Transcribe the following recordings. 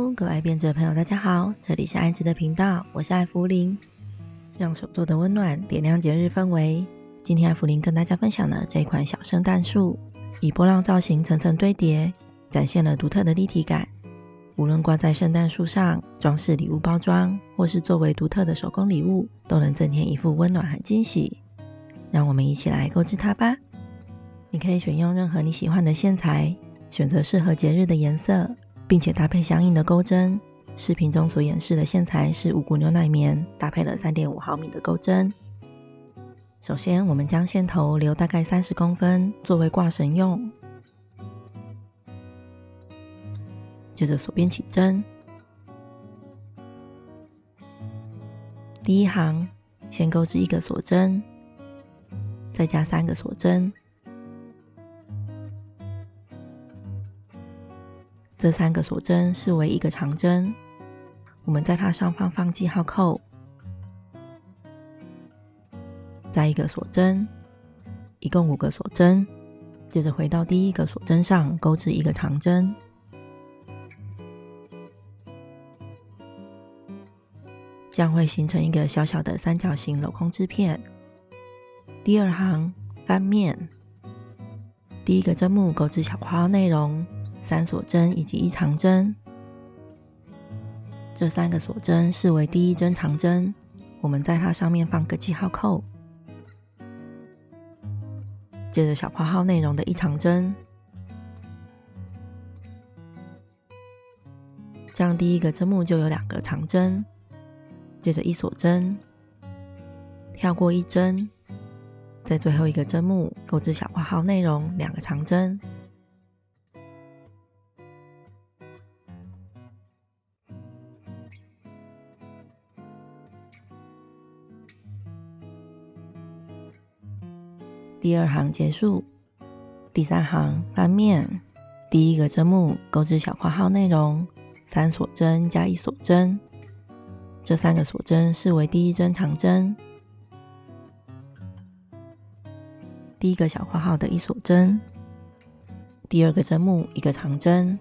Hello， 各位爱编织的朋友，大家好，这里是爱织的频道，我是艾芙琳，让手做的温暖点亮节日氛围。今天艾芙琳跟大家分享的这一款小圣诞树，以波浪造型层层堆叠，展现了独特的立体感。无论挂在圣诞树上、装饰礼物包装，或是作为独特的手工礼物，都能增添一副温暖和惊喜。让我们一起来购置它吧。你可以选用任何你喜欢的线材，选择适合节日的颜色，并且搭配相应的钩针。视频中所演示的线材是五谷牛奶棉，搭配了 3.5 毫米的钩针。首先我们将线头留大概30公分作为挂绳用，接着锁边起针。第一行先钩织1个锁针，再加3个锁针。这3个锁针视为1个长针，我们在它上方放记号扣，再1个锁针，一共5个锁针。接着回到第1个锁针上钩织1个长针，这样会形成一个小小的三角形镂空织片。第二行翻面，第1个针目钩织小括号内容，3锁针以及1长针。这3个锁针视为第1针长针，我们在它上面放个记号扣，接着小括号内容的1长针，这样第1个针目就有2个长针。接着1锁针，跳过1针，在最后1个针目钩织小括号内容2个长针。第2行结束，第3行翻面，第1个针目钩织小括号内容3锁针加1锁针，这3个锁针视为第1针长针，第1个小括号的1锁针，第2个针目1个长针，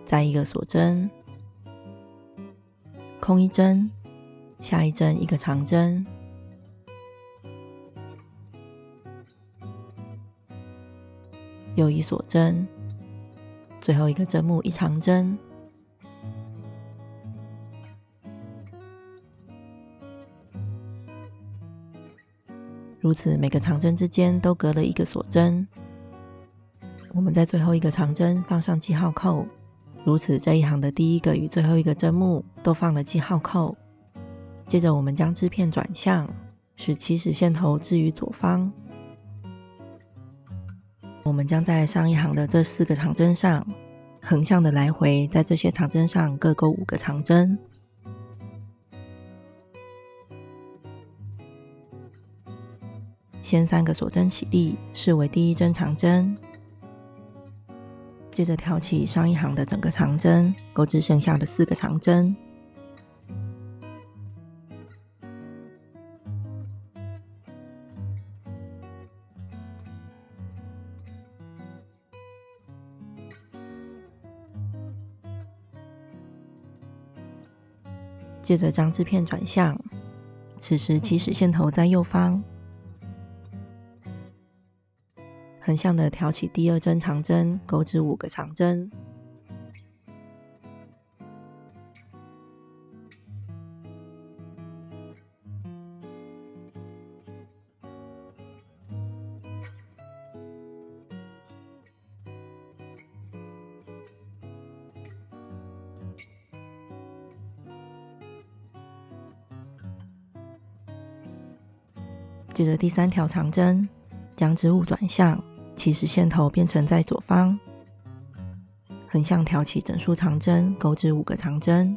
再1个锁针，空1针，下1针1个长针，又1锁针，最后1个针目1长针。如此每个长针之间都隔了1个锁针。我们在最后1个长针放上记号扣，如此这一行的第1个与最后1个针目都放了记号扣。接着我们将织片转向，使起始线头置于左方。我们将在上一行的这4个长针上横向的来回，在这些长针上各钩5个长针。先3个锁针起立，视为第1针长针。接着挑起上一行的整个长针，钩织剩下的4个长针。接着将织片转向，此时起始线头在右方，横向的挑起第2针长针，钩织5个长针。接着第3条长针，将织物转向，起始线头变成在左方，横向挑起整束长针，钩织5个长针。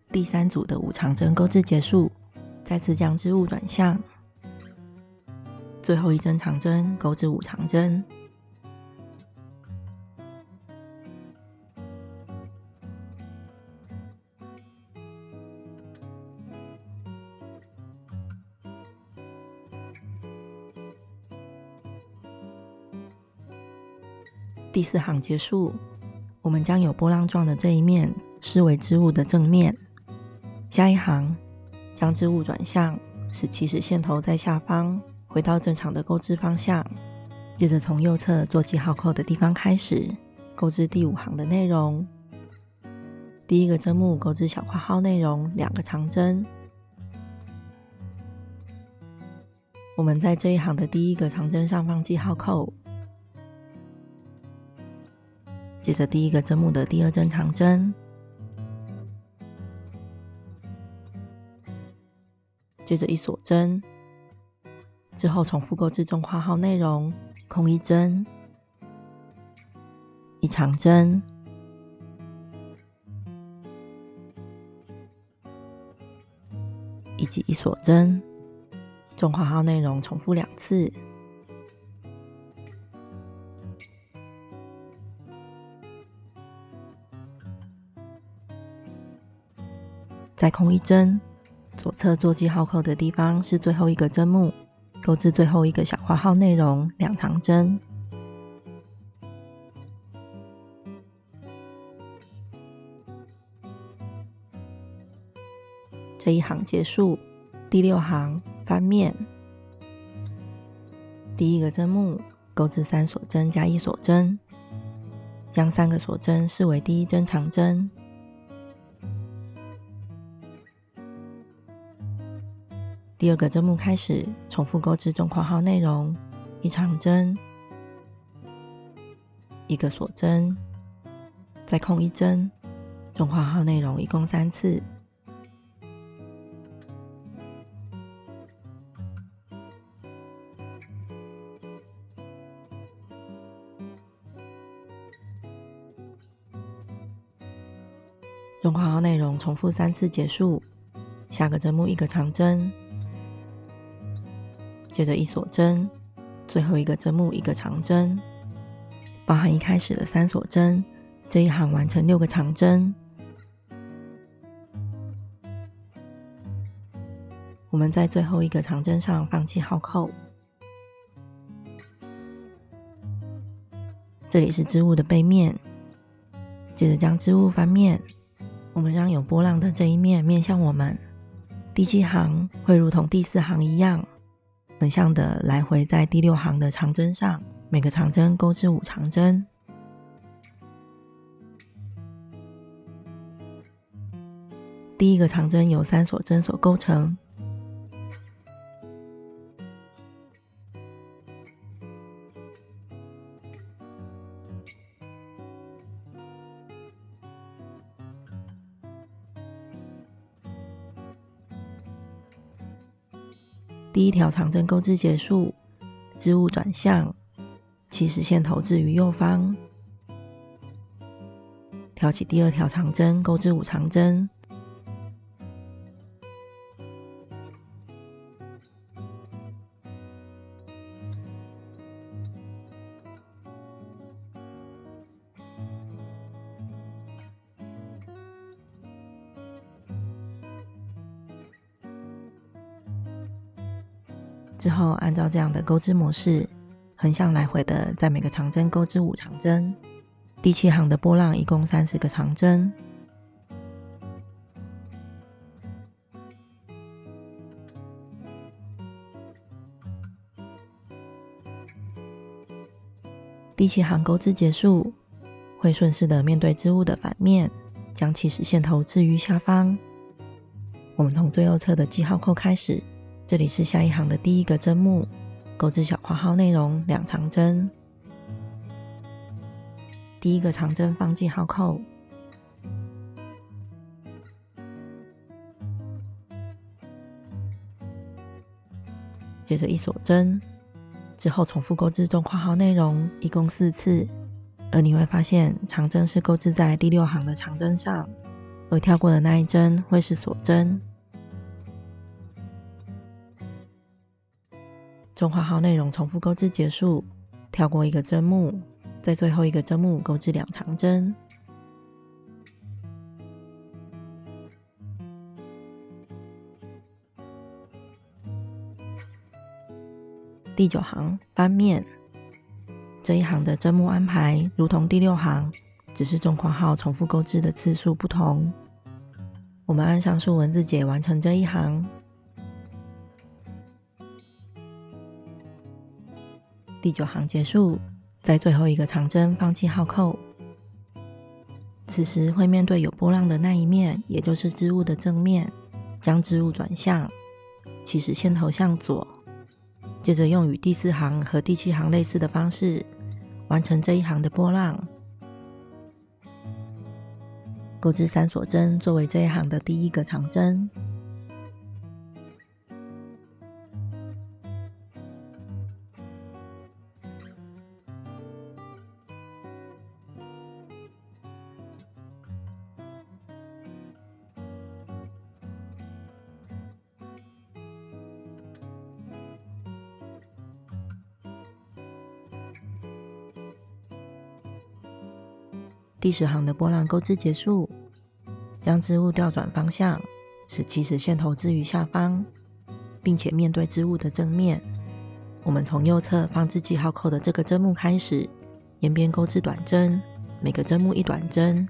第3组的5长针钩织结束，再次将织物转向，最后一针长针钩至5长针。第4行结束，我们将有波浪状的这一面视为织物的正面。下一行将织物转向，使起始线头在下方，回到正常的钩织方向。接着从右侧做记号扣的地方开始，钩织第5行的内容。第一个针目钩织小括号内容2个长针。我们在这一行的第一个长针上放记号扣，接着第一个针目的第2针长针，接着1锁针，之后重复钩织中括号内容，空1针，1长针，以及1锁针，中括号内容重复2次。再空1针，左侧做记号扣的地方是最后一个针目，钩织最后一个小括号内容2长针。这一行结束。第6行翻面，第一个针目钩织3锁针加1锁针，将3个锁针视为第1针长针。第2个针目开始重复钩织中括号内容，1长针，1个锁针，再空1针，中括号内容一共3次。中括号内容重复3次结束。下个针目1个长针，接着1锁针，最后一个针目1个长针，包含一开始的3锁针，这一行完成6个长针。我们在最后一个长针上放记号扣，这里是织物的背面。接着将织物翻面，我们让有波浪的这一面面向我们。第7行会如同第4行一样，横向的来回在第6行的长针上，每个长针钩织5长针。第一个长针由3锁针所构成，第1条长针钩织结束，织物转向，起始线头置于右方，挑起第2条长针钩织5长针，之后按照这样的钩织模式，横向来回的在每个长针钩织5长针。第7行的波浪一共30个长针。第7行钩织结束，会顺势的面对织物的反面，将起始线头置于下方。我们从最右侧的记号扣开始，这里是下一行的第1个针目，钩织小括号内容2长针。第1个长针放记号扣，接着1锁针，之后重复钩织中括号内容，一共4次。而你会发现长针是钩织在第6行的长针上，而跳过的那一针会是锁针。中括号内容重复钩织结束，跳过一个针目，在最后一个针目钩织2长针。第9行翻面，这一行的针目安排如同第6行，只是中括号重复钩织的次数不同。我们按上述文字解完成这一行。第9行结束，在最后一个长针放记号扣。此时会面对有波浪的那一面，也就是织物的正面，将织物转向，起始线头向左，接着用与第4行和第7行类似的方式完成这一行的波浪。钩织3锁针作为这一行的第1个长针。第10行的波浪钩织结束，将织物调转方向，使起始线头置于下方，并且面对织物的正面。我们从右侧放置记号扣的这个针目开始，沿边钩织短针，每个针目1短针。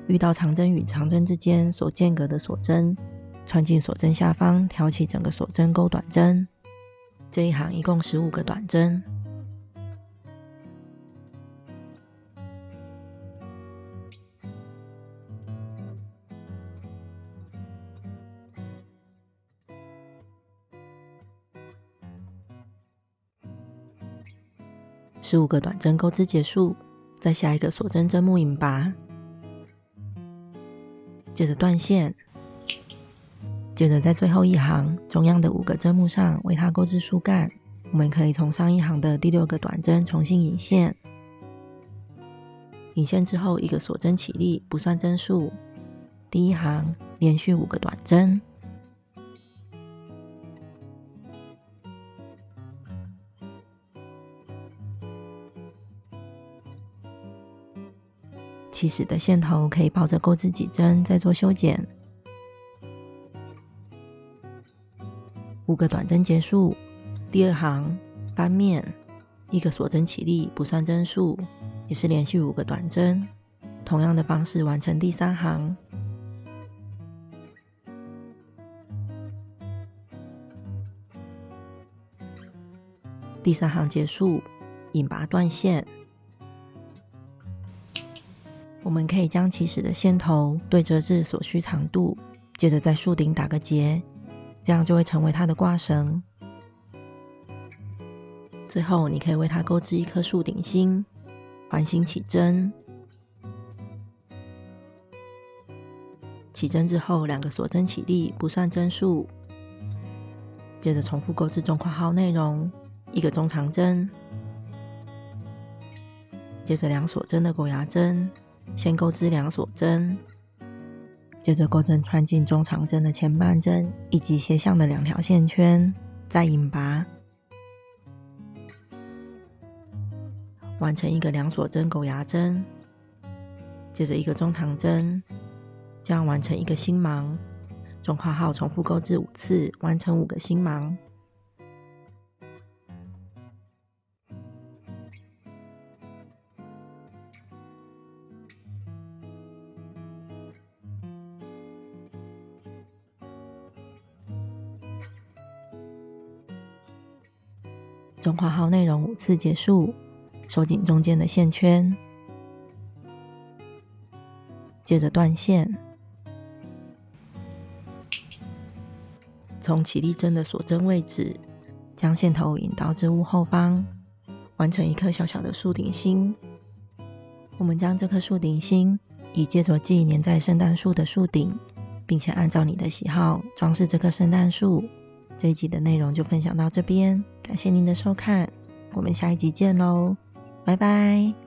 遇到长针与长针之间所间隔的锁针，穿进锁针下方，挑起整个锁针钩短针。这一行一共15个短针。15个短针钩织结束，在下一个锁针针目引拔，接着断线，接着在最后一行中央的5个针目上为它钩织树干。我们可以从上一行的第6个短针重新引线，引线之后一个锁针起立，不算针数。第一行连续5个短针，起始的线头可以抱着钩织几针再做修剪。5个短针结束，第2行翻面，一个锁针起立，不算针数，也是连续5个短针，同样的方式完成第3行。第3行结束，引拔断线。我们可以将起始的线头对折至所需长度，接着在树顶打个结，这样就会成为它的挂绳。最后你可以为它钩织一颗树顶星，环形起针。起针之后2个锁针起立，不算针数。接着重复钩织中括号内容，1个中长针，接着2锁针的狗牙针，先钩织2锁针，接着钩针穿进中长针的前半针以及斜向的2条线圈，再引拔，完成一个2锁针狗牙针，接着1个中长针，这样完成一个星芒。中括号重复钩织5次，完成5个星芒。中括号内容5次结束，收紧中间的线圈，接着断线，从起立针的锁针位置将线头引到织物后方，完成一颗小小的树顶星。我们将这颗树顶星以接着剂粘在圣诞树的树顶，并且按照你的喜好装饰这棵圣诞树。这一集的内容就分享到这边，感谢您的收看，我们下一集见喽，拜拜。